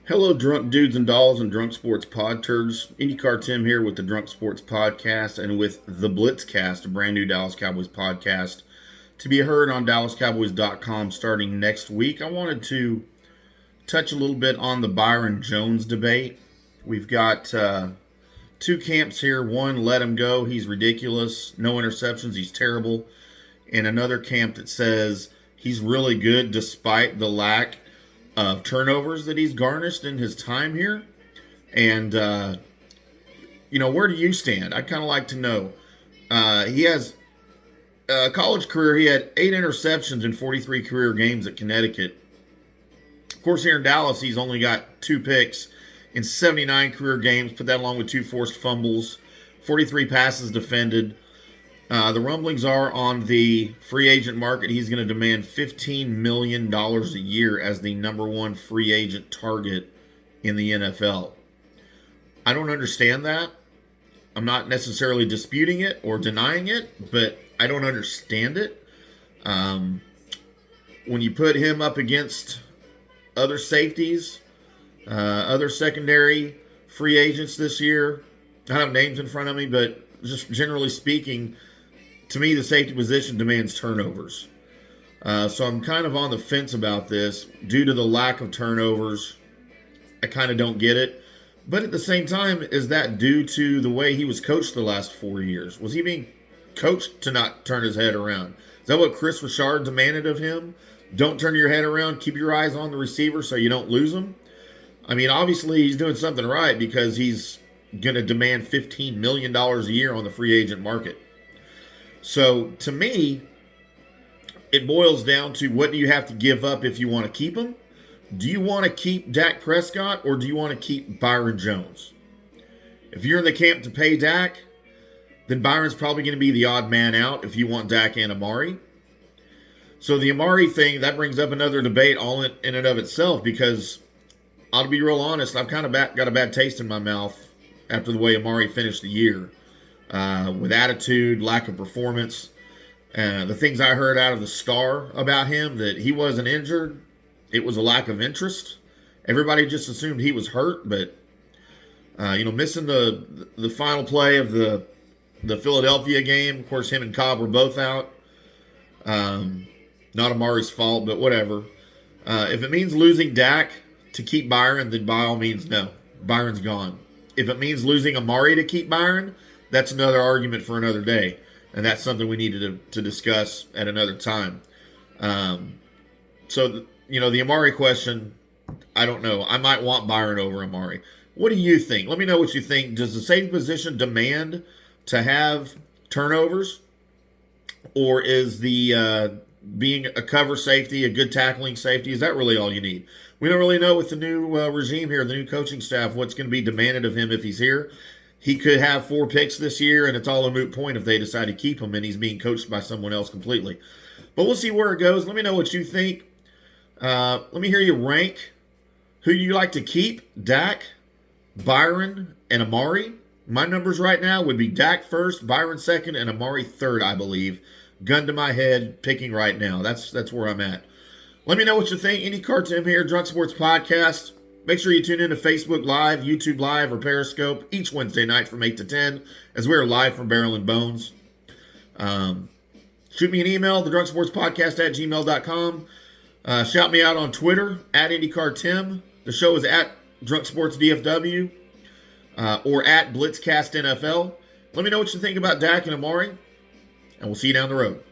Hello, drunk dudes and dolls and drunk sports pod turds. IndyCar Tim here with the Drunk Sports Podcast and with the Blitzcast, a brand new Dallas Cowboys podcast to be heard on DallasCowboys.com starting next week. I wanted to touch a little bit on the Byron Jones debate. We've got two camps here. One, let him go. He's ridiculous. No interceptions. He's terrible. And another camp that says he's really good despite the lack of turnovers that he's garnished in his time here. And, where do you stand? I'd kind of like to know. He has a college career. He had 8 interceptions in 43 career games at Connecticut. Of course, here in Dallas, he's only got 2 picks in 79 career games. Put that along with 2 forced fumbles, 43 passes defended. The rumblings are on the free agent market. He's going to demand $15 million a year as the number one free agent target in the NFL. I don't understand that. I'm not necessarily disputing it or denying it, but I don't understand it. When you put him up against other safeties, other secondary free agents this year, I don't have names in front of me, but just generally speaking, to me, the safety position demands turnovers. So I'm kind of on the fence about this. Due to the lack of turnovers, I kind of don't get it. But at the same time, is that due to the way he was coached the last 4 years? Was he being coached to not turn his head around? Is that what Chris Richard demanded of him? Don't turn your head around. Keep your eyes on the receiver so you don't lose him. I mean, obviously he's doing something right because he's going to demand $15 million a year on the free agent market. So, to me, it boils down to what do you have to give up if you want to keep him? Do you want to keep Dak Prescott or do you want to keep Byron Jones? If you're in the camp to pay Dak, then Byron's probably going to be the odd man out if you want Dak and Amari. So, the Amari thing, that brings up another debate all in and of itself because, I'll be real honest, I've kind of got a bad taste in my mouth after the way Amari finished the year. With attitude, lack of performance. The things I heard out of the Star about him, that he wasn't injured, it was a lack of interest. Everybody just assumed he was hurt, but, missing the final play of the Philadelphia game. Of course, him and Cobb were both out. Not Amari's fault, but whatever. If it means losing Dak to keep Byron, then by all means, no. Byron's gone. If it means losing Amari to keep Byron, that's another argument for another day, and that's something we needed to discuss at another time. The Amari question, I don't know. I might want Byron over Amari. What do you think? Let me know what you think. Does the safety position demand to have turnovers, or is the being a cover safety, a good tackling safety, is that really all you need? We don't really know with the new regime here, the new coaching staff, what's going to be demanded of him if he's here. He could have 4 picks this year, and it's all a moot point if they decide to keep him and he's being coached by someone else completely. But we'll see where it goes. Let me know what you think. Let me hear you rank who you like to keep, Dak, Byron, and Amari. My numbers right now would be Dak first, Byron second, and Amari third, I believe. Gun to my head, picking right now. That's where I'm at. Let me know what you think. IndyCar Tim here, Drunk Sports Podcast. Make sure you tune in to Facebook Live, YouTube Live, or Periscope each Wednesday night from 8 to 10 as we're live from Barrel and Bones. Shoot me an email, thedrunksportspodcast@gmail.com. Shout me out on Twitter, @IndyCarTim. The show is @DrunkSportsDFW or @BlitzCastNFL. Let me know what you think about Dak and Amari, and we'll see you down the road.